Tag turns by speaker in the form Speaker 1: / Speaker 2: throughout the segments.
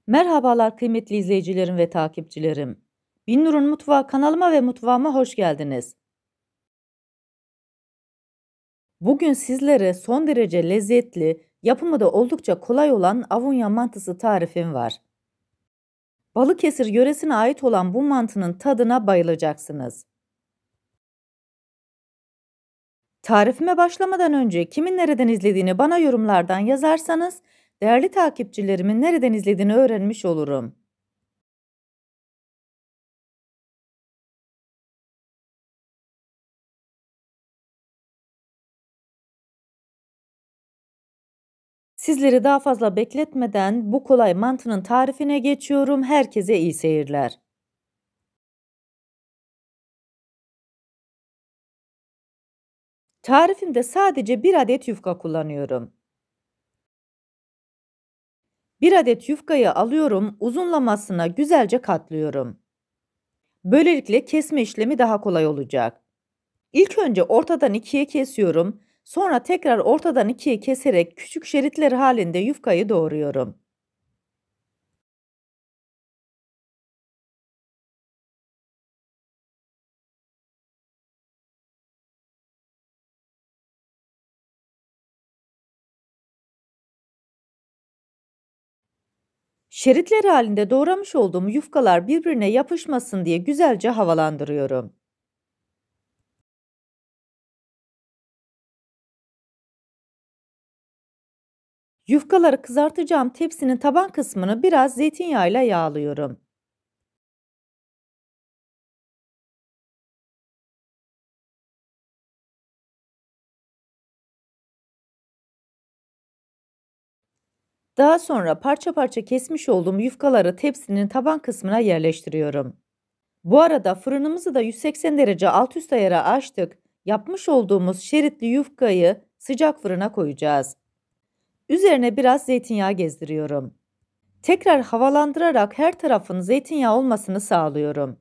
Speaker 1: Merhabalar kıymetli izleyicilerim ve takipçilerim. Binnur'un Mutfağı kanalıma ve mutfağıma hoş geldiniz. Bugün sizlere son derece lezzetli, yapımı da oldukça kolay olan avunya mantısı tarifim var. Balıkesir yöresine ait olan bu mantının tadına bayılacaksınız. Tarifime başlamadan önce kimin nereden izlediğini bana yorumlardan yazarsanız, değerli takipçilerimin nereden izlediğini öğrenmiş olurum. Sizleri daha fazla bekletmeden bu kolay mantının tarifine geçiyorum. Herkese iyi seyirler. Tarifimde sadece 1 adet yufka kullanıyorum. 1 adet yufkayı alıyorum, uzunlamasına güzelce katlıyorum. Böylelikle kesme işlemi daha kolay olacak. İlk önce ortadan ikiye kesiyorum. Sonra tekrar ortadan ikiye keserek küçük şeritler halinde yufkayı doğruyorum. Şeritler halinde doğramış olduğum yufkalar birbirine yapışmasın diye güzelce havalandırıyorum. Yufkaları kızartacağım tepsinin taban kısmını biraz zeytinyağıyla yağlıyorum. Daha sonra parça parça kesmiş olduğum yufkaları tepsinin taban kısmına yerleştiriyorum. Bu arada fırınımızı da 180 derece alt üst ayara açtık. Yapmış olduğumuz şeritli yufkayı sıcak fırına koyacağız. Üzerine biraz zeytinyağı gezdiriyorum. Tekrar havalandırarak her tarafın zeytinyağı olmasını sağlıyorum.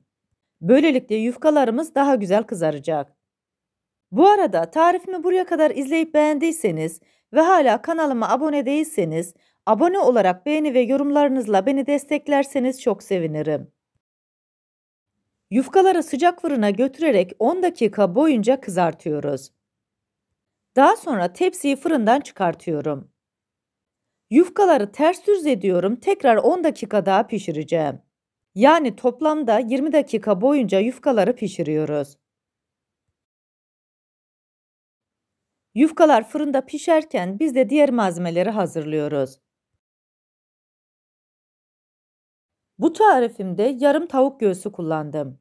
Speaker 1: Böylelikle yufkalarımız daha güzel kızaracak. Bu arada tarifimi buraya kadar izleyip beğendiyseniz ve hala kanalıma abone değilseniz, abone olarak beğeni ve yorumlarınızla beni desteklerseniz çok sevinirim. Yufkaları sıcak fırına götürerek 10 dakika boyunca kızartıyoruz. Daha sonra tepsiyi fırından çıkartıyorum. Yufkaları ters düz ediyorum, tekrar 10 dakika daha pişireceğim. Yani toplamda 20 dakika boyunca yufkaları pişiriyoruz. Yufkalar fırında pişerken biz de diğer malzemeleri hazırlıyoruz. Bu tarifimde yarım tavuk göğsü kullandım.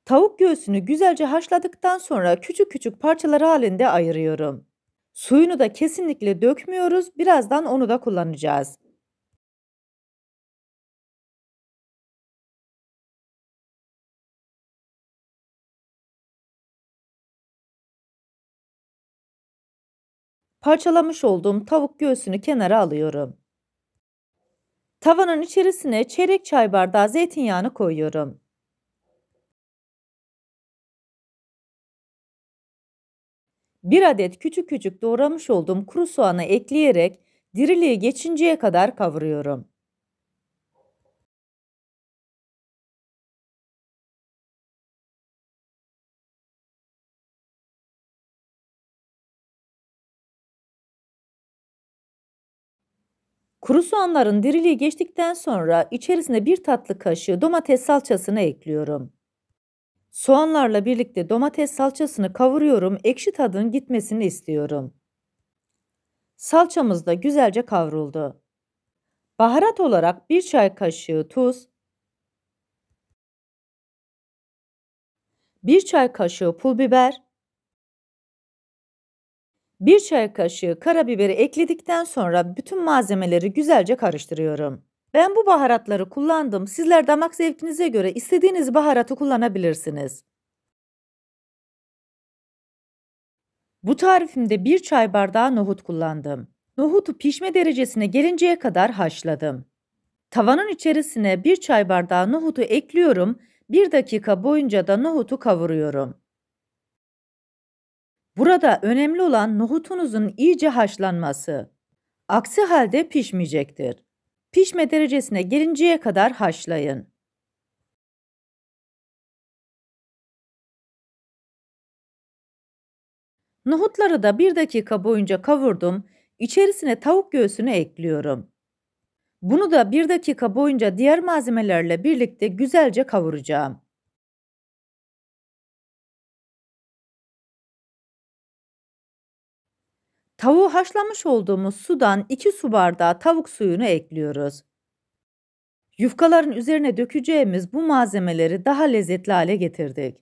Speaker 1: Tavuk göğsünü güzelce haşladıktan sonra küçük küçük parçalar halinde ayırıyorum. Suyunu da kesinlikle dökmüyoruz. Birazdan onu da kullanacağız. Parçalamış olduğum tavuk göğsünü kenara alıyorum. Tavanın içerisine çeyrek çay bardağı zeytinyağını koyuyorum. Bir adet küçük küçük doğramış olduğum kuru soğanı ekleyerek diriliği geçinceye kadar kavuruyorum. Kuru soğanların diriliği geçtikten sonra içerisine 1 tatlı kaşığı domates salçasını ekliyorum. Soğanlarla birlikte domates salçasını kavuruyorum, ekşi tadının gitmesini istiyorum. Salçamız da güzelce kavruldu. Baharat olarak 1 çay kaşığı tuz, 1 çay kaşığı pul biber, 1 çay kaşığı karabiberi ekledikten sonra bütün malzemeleri güzelce karıştırıyorum. Ben bu baharatları kullandım. Sizler damak zevkinize göre istediğiniz baharatı kullanabilirsiniz. Bu tarifimde 1 çay bardağı nohut kullandım. Nohutu pişme derecesine gelinceye kadar haşladım. Tavanın içerisine 1 çay bardağı nohutu ekliyorum. 1 dakika boyunca da nohutu kavuruyorum. Burada önemli olan nohutunuzun iyice haşlanması. Aksi halde pişmeyecektir. Pişme derecesine gelinceye kadar haşlayın. Nohutları da 1 dakika boyunca kavurdum. İçerisine tavuk göğsünü ekliyorum. Bunu da 1 dakika boyunca diğer malzemelerle birlikte güzelce kavuracağım. Tavuğu haşlamış olduğumuz sudan 2 su bardağı tavuk suyunu ekliyoruz. Yufkaların üzerine dökeceğimiz bu malzemeleri daha lezzetli hale getirdik.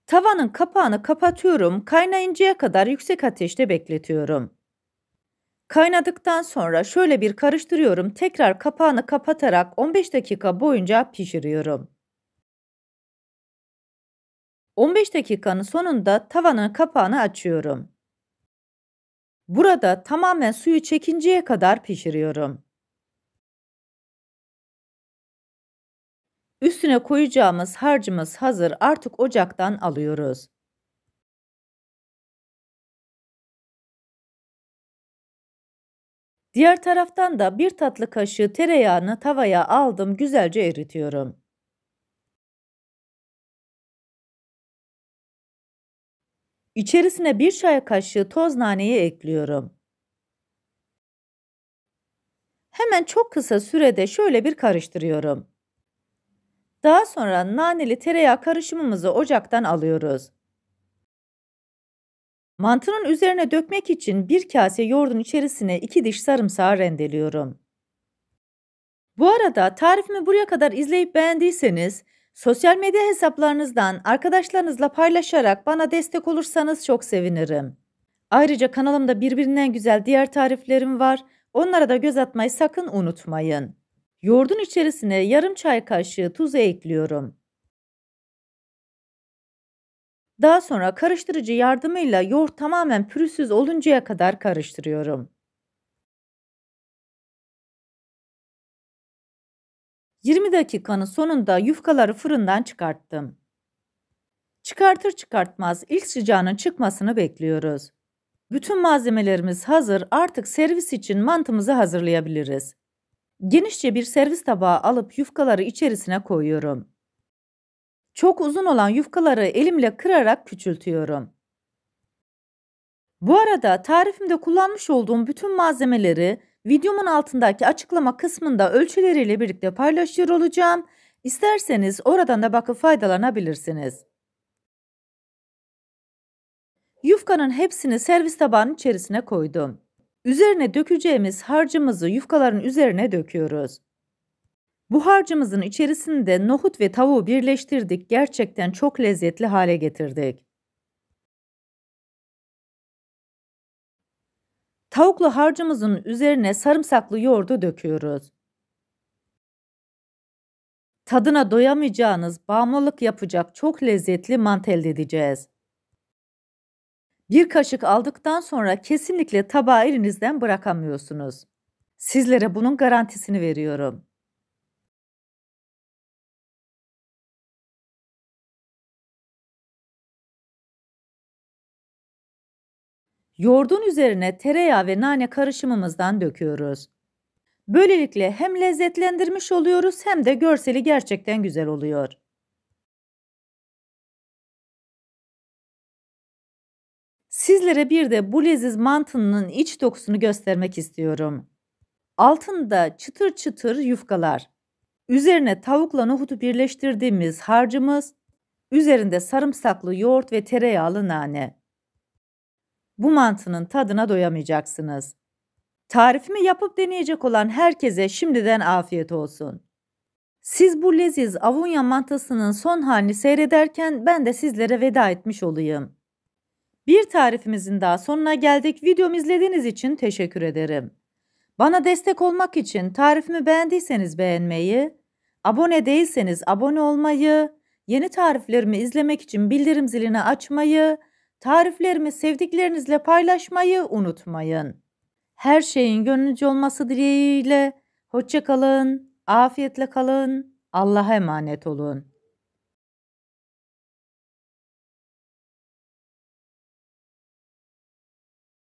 Speaker 1: Tavanın kapağını kapatıyorum, kaynayıncaya kadar yüksek ateşte bekletiyorum. Kaynadıktan sonra şöyle bir karıştırıyorum, tekrar kapağını kapatarak 15 dakika boyunca pişiriyorum. 15 dakikanın sonunda tavanın kapağını açıyorum. Burada tamamen suyu çekinceye kadar pişiriyorum. Üstüne koyacağımız harcımız hazır, artık ocaktan alıyoruz. Diğer taraftan da 1 tatlı kaşığı tereyağını tavaya aldım, güzelce eritiyorum. İçerisine 1 çay kaşığı toz naneyi ekliyorum. Hemen çok kısa sürede şöyle bir karıştırıyorum. Daha sonra naneli tereyağı karışımımızı ocaktan alıyoruz. Mantının üzerine dökmek için 1 kase yoğurdun içerisine 2 diş sarımsağı rendeliyorum. Bu arada tarifimi buraya kadar izleyip beğendiyseniz sosyal medya hesaplarınızdan arkadaşlarınızla paylaşarak bana destek olursanız çok sevinirim. Ayrıca kanalımda birbirinden güzel diğer tariflerim var. Onlara da göz atmayı sakın unutmayın. Yoğurdun içerisine yarım çay kaşığı tuzu ekliyorum. Daha sonra karıştırıcı yardımıyla yoğurt tamamen pürüzsüz oluncaya kadar karıştırıyorum. 20 dakikanın sonunda yufkaları fırından çıkarttım. Çıkartır çıkartmaz ilk sıcağının çıkmasını bekliyoruz. Bütün malzemelerimiz hazır, artık servis için mantımızı hazırlayabiliriz. Genişçe bir servis tabağı alıp yufkaları içerisine koyuyorum. Çok uzun olan yufkaları elimle kırarak küçültüyorum. Bu arada tarifimde kullanmış olduğum bütün malzemeleri videomun altındaki açıklama kısmında ölçüleriyle birlikte paylaşıyor olacağım. İsterseniz oradan da bakıp faydalanabilirsiniz. Yufkanın hepsini servis tabağının içerisine koydum. Üzerine dökeceğimiz harcımızı yufkaların üzerine döküyoruz. Bu harcımızın içerisinde nohut ve tavuğu birleştirdik. Gerçekten çok lezzetli hale getirdik. Tavuklu harcımızın üzerine sarımsaklı yoğurdu döküyoruz. Tadına doyamayacağınız, bağımlılık yapacak çok lezzetli mantı elde edeceğiz. 1 kaşık aldıktan sonra kesinlikle tabağı elinizden bırakamıyorsunuz. Sizlere bunun garantisini veriyorum. Yoğurdun üzerine tereyağı ve nane karışımımızdan döküyoruz. Böylelikle hem lezzetlendirmiş oluyoruz hem de görseli gerçekten güzel oluyor. Sizlere bir de bu leziz mantının iç dokusunu göstermek istiyorum. Altında çıtır çıtır yufkalar. Üzerine tavukla nohutu birleştirdiğimiz harcımız. Üzerinde sarımsaklı yoğurt ve tereyağlı nane. Bu mantının tadına doyamayacaksınız. Tarifimi yapıp deneyecek olan herkese şimdiden afiyet olsun. Siz bu leziz Avunya mantısının son halini seyrederken ben de sizlere veda etmiş olayım. Bir tarifimizin daha sonuna geldik. Videomu izlediğiniz için teşekkür ederim. Bana destek olmak için tarifimi beğendiyseniz beğenmeyi, abone değilseniz abone olmayı, yeni tariflerimi izlemek için bildirim zilini açmayı, tariflerimi sevdiklerinizle paylaşmayı unutmayın. Her şeyin gönlünüzce olması dileğiyle, hoşça kalın, afiyetle kalın, Allah'a emanet olun.